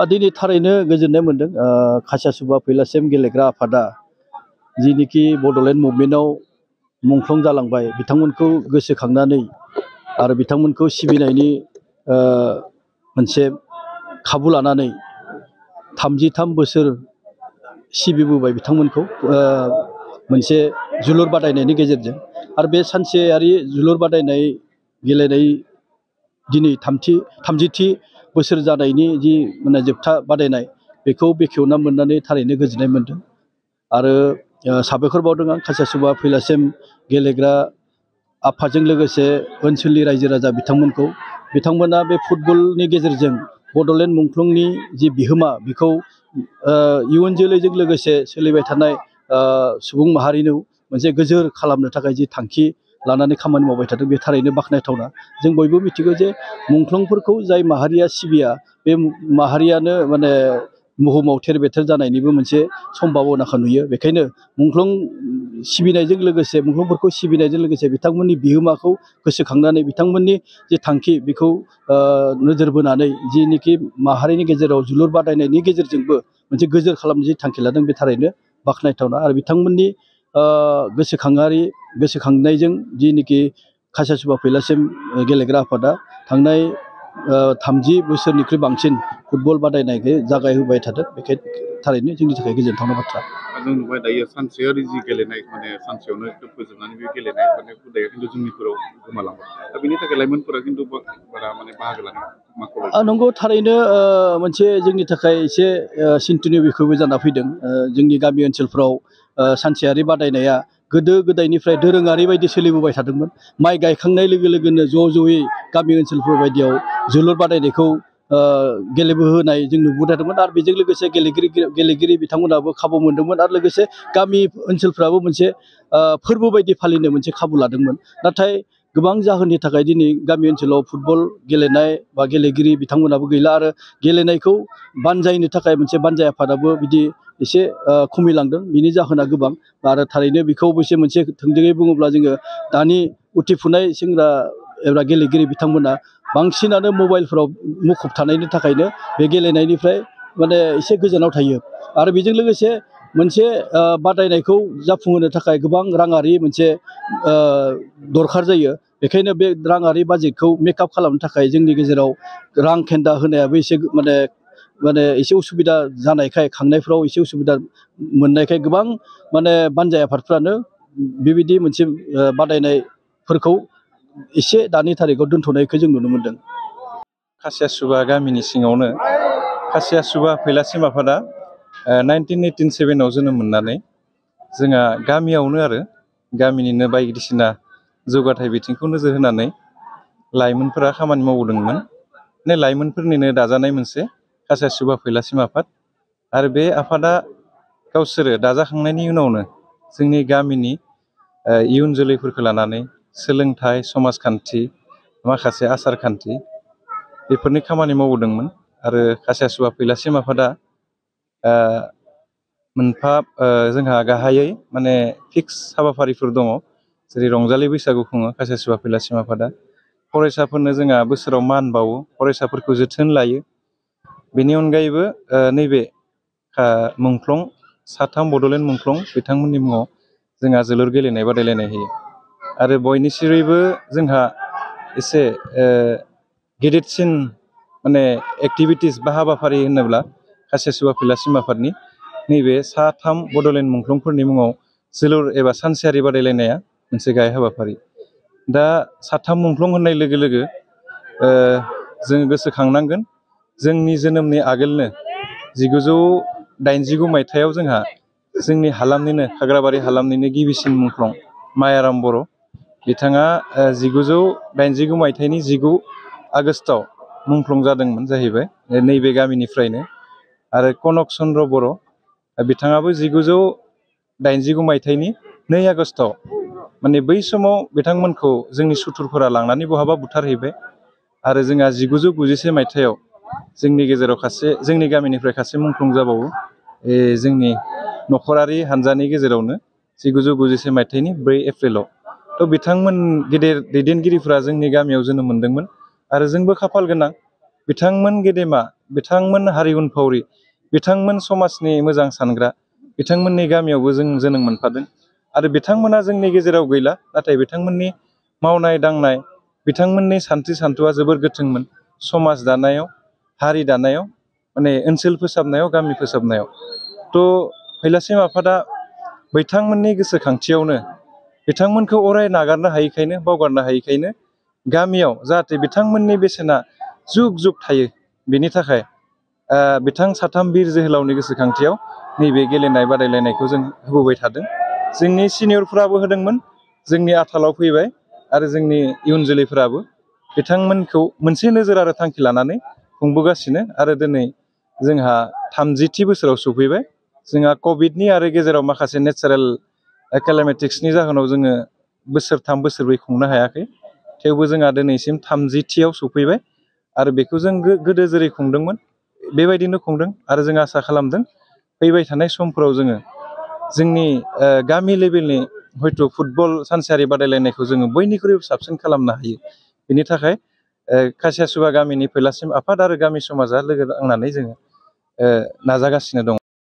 दिनै थारैनो गोजोननाय मोन्दों खासियासुबा फैलासिम गेलेग्रा आफादा जिनिखि बड'लेण्ड मुभमेन्टआव मुंख्लं जालांबाय बिथांमोनखौ गोसोखांनानै आरो बिथांमोनखौ सिबिनायनि मोनसे खाबु लानानै 33 बोसोर सिबिबोबाय बिथांमोनखौ मोनसे जोलुर बादायनायनि गेजेरजों आरो बे सानसेयारि जोलुर बादायनाय गेलेनाय दिनै 30थि बोसोर जानायनि जि माने जोबथा बादायनाय बेखौ बेखेवना मोननानै थारैनो गोजोननाय मोन्दों आरो साबायखर बावदों आं खासियासुबा फैलासिम गेलेग्रा आफादजों लोगोसे ओनसोलनि रायजो राजा बिथांमोना बे फुटबलनि गेजेरजों बड'लेण्ड मुंख्लंनि जि बिहोमा बेखौ इयुन जोलैजों लोगोसे सोलिबाय थानाय सुबुं माहारिनो मोनसे गोजोर खालामनो थाखाय जि थांखि लानानै खामानि मावबाय थादों बे थारैनो बाख्नायथावना जों बयबो मिथिगौ जे मुंख्लंफोरखौ जाय माहारिया सिबिया बे माहारियानो माने बुहुमाव थेर बेथेर जानायनिबो मोनसे सम्भाबनाखौ नुयो बेखायनो मुंख्लंफोरखौ सिबिनायजों लोगोसे बिथांमोननि बिहोमाखौ गोसोखांनानै बिथांमोननि जे थांखि बेखौ नोजोर बोनानै जिनिखि माहारिनि गेजेराव जोलुर बादायनायनि गेजेरजोंबो मोनसे गोजोर खालामनो जि थांखि लादों बे थारैनो बाख्नायथावना आरो बिथांमोननि गोसोखांनायजों जिनिखि खासियासुबा फैलासिम गेलेग्रा आफादा थांनाय 30 बोसोरनिख्रुइ बांसिन फुटबल बादायनायखौ जागायहोबाय थादों बेखायनो थारैनो जोंनि थाखाय गोजोनथावना बाथ्रा जों नुबाय दायो सानसेयारि जि गेलेनाय माने सानसेयावनो फोजोबनानै बे गेलेनाय माने हुदाया खिन्थु जोंनिफोराव गोमालांबाय दा बेनि थाखाय लाइमोनफोरा खिन्थु बारा माने बाहागो लानो नंगौ थारैनो मोनसे जोंनि थाखाय एसे चिन्तानि बिखयबो जाना फैदों जोंनि गामि ओनसोलफ्राव सानसेयारि बादायनाया गोदो गोदायनिफ्राय दोरोङारि बायदि सोलिबोबाय थादोंमोन माइ गायखांनाय लोगो लोगोनो ज'-ज'यै गामि ओनसोलफोर बायदियाव जोलुर बादायनायखौ गेलेबोहोनाय जों नुबोबाय थादोंमोन आरो बेजों लोगोसे गेलेगिरि बिथांमोनाबो खाबु मोन्दोंमोन आरो लोगोसे गामि ओनसोलफ्राबो मोनसे फोरबो बायदि फालिनो मोनसे खाबु लादोंमोन नाथाय गोबां जाहोननि थाखाय दिनै गामि ओनसोलाव फुटबल गेलेनाय बा गेलेगिरि बिथांमोनाबो गैला आरो गेलेनायखौ बानजायनो थाखाय मोनसे बानजाय आफादाबो बिदि एसे खमिलांदों बिनि जाहोना गोबां आरो थारैनो बेखौबो एसे मोनसे थोंजोङै बुङोब्ला जोङो दानि उथिफुनाय सेंग्रा एबा गेलेगिरि बिथांमोना बांसिनानो मबाइलफोराव मुखुब थानायनि थाखायनो बे गेलेनायनिफ्राय माने एसे गोजानाव थायो आरो बेजों लोगोसे मोनसे बादायनायखौ जाफुंहोनो थाखाय गोबां राङारि मोनसे दरखार जायो बेखायनो बे राङारि बाजेटखौ मेकआप खालामनो थाखाय जोंनि गेजेराव रां खेन्दा होनायाबो एसे माने एसे उसुबिदा जानायखाय खांनायफ्राव एसे उसुबिदा मोननायखाय गोबां माने बानजाय आफादफ्रानो बेबायदि मोनसे बादायनायफोरखौ एसे दानि थारिखआव दोनथ'नायखौ जों नुनो मोन्दों। खासियासुबा गामिनि सिङावनो खासियासुबा फैलासिम आफादा 1987 जोनोम मोननानै जोंहा गामियावनो आरो गामिनिनो बायदिसिना जौगाथाय बिथिंखौ नोजोर होनानै लाइमोनफोरा खामानि मावबोदोंमोन लाइमोनफोरनिनो दाजानाय मोनसे खासियासुबा फैलासिम आफाद आरो बे आफादा गावसोरो दाजाखांनायनि उनावनो जोंनि गामिनि इयुन जोलैफोरखौ लानानै सोलोंथाइ समाजखान्थि माखासे आसार खान्थि बेफोरनि खामानि मावबोदोंमोन आरो खासियासुबा फैलासिम आफादा मोनफा जोंहा गाहायै माने फिक्स हाबाफारिफोर दङ जेरै रंजालि बैसागु खुङो खासियासुबा फैलासिम आफादा फरायसाफोरनो जोंहा बोसोराव मान बावो फरायसाफोरखौ जोथोन लायो बेनि अनगायैबो नैबे मुंख्लं 3 बड'लेण्ड मुंख्लं बिथांमोननि मुङाव जोंहा जोलुर गेलेनाय बादायलायनाय होयो आरो बयनिख्रुइबो जोंहा एसे गेदेरसिन माने एक्टिभिटिस बा हाबाफारि होनोब्ला खासियासुबा फैलासिम आफादनि नैबे 3 बड'लेण्ड मुंख्लंफोरनि मुङाव जोलुर एबा सानसेयारि बादायलायनाया मोनसे गाहाय हाबाफारि दा 3 मुंख्लं होननाय लोगो लोगो जों गोसोखांनांगोन जोंनि जोनोमनि आगोलनो 1989 मायथाइयाव जोंहा जोंनि हालामनिनो खाग्राबारि हालामनिनो गिबिसिन मुंख्लं मायाराम बर' बिथाङा 1989 मायथाइनि 19 आगस्टआव मुंख्लं जादोंमोन जाहैबाय नैबे गामिनिफ्रायनो आरो कनक चन्द्र बर' बिथाङाबो 1989 मायथाइनि 2 आगस्टआव माने बै समाव बिथांमोनखौ जोंनि सुथुरफोरा लांनानै बहाबा बुथारहैबाय आरो जोंहा 1991 मायथाइयाव जोंनि गेजेराव जोंनि गामिनिफ्राय सासे मुंख्लं जाबावो जोंनि नखरारि हानजानि गेजेरावनो 1991 मायथाइनि 4 एप्रिलाव थ' बिथांमोन गेदेर दैदेनगिरिफोरा जोंनि गामियाव जोनोम मोन्दोंमोन आरो जोंबो खाफाल गोनां बिथांमोन गेदेमा, बिथांमोन हारि उनफावरि, बिथांमोन समाजनि मोजां सानग्रा, बिथांमोननि गामियावबो जों जोनोम मोनफादों आरो बिथांमोना जोंनि गेजेराव गैला, नाथाय बिथांमोननि मावनाय दांनाय, बिथांमोननि सानथि सानथौआ जोबोर गोख्रोंमोन समाज दानायाव, हारि दानायाव, माने ओनसोल फोसाबनायाव, गामि फोसाबनायाव। थ' फैलासिम आफादा बिथांमोननि गोसोखांथियावनो बिथांमोनखौ अराय नागारनो हायैखायनो, बावगारनो हायैखायनो गामियाव जाहाथे बिथांमोननि बेसेना जुग जुग थायो, बेनि थाखाय बिथां साथाम बिर जोहोलावनि गोसोखांथियाव नैबे गेलेनाय बादायलायनायखौ जों होबोबाय थादों। जोंनि सिनियरफ्राबो होदोंमोन, जोंनि आथालाव फैबाय आरो जोंनि इयुन जोलैफोराबो बिथांमोनखौ मोनसे नोजोर आरो थांखि लानानै खुंबोगासिनो आरो दिनै जोंहा 30थि बोसोराव सफैबाय। जोंहा कभिडनि आरो गेजेराव माखासे नेचारेल केलामिटिक्सनि जाहोनाव जोङो बोसोरथाम बोसोरब्रै खुंनो हायाखै, थेवबो जोंहा दिनैसिम 30थियाव सफैबाय आरो बेखौ जों गोदो जेरै खुंदोंमोन बेबायदिनो खुंदों आरो जों आसा खालामदों फैबाय थानाय समफोराव जोङो जोंनि गामि लेभेलनि हयथ' फुटबल सानसेयारि बादायलायनायखौ जोङो बयनिख्रुइबो साबसिन खालामनो हायो। बेनि थाखाय खासियासुबा गामिनि फैलासिम आफाद आरो गामि समाजा लोगो नांनानै जोङो नाजागासिनो दङ।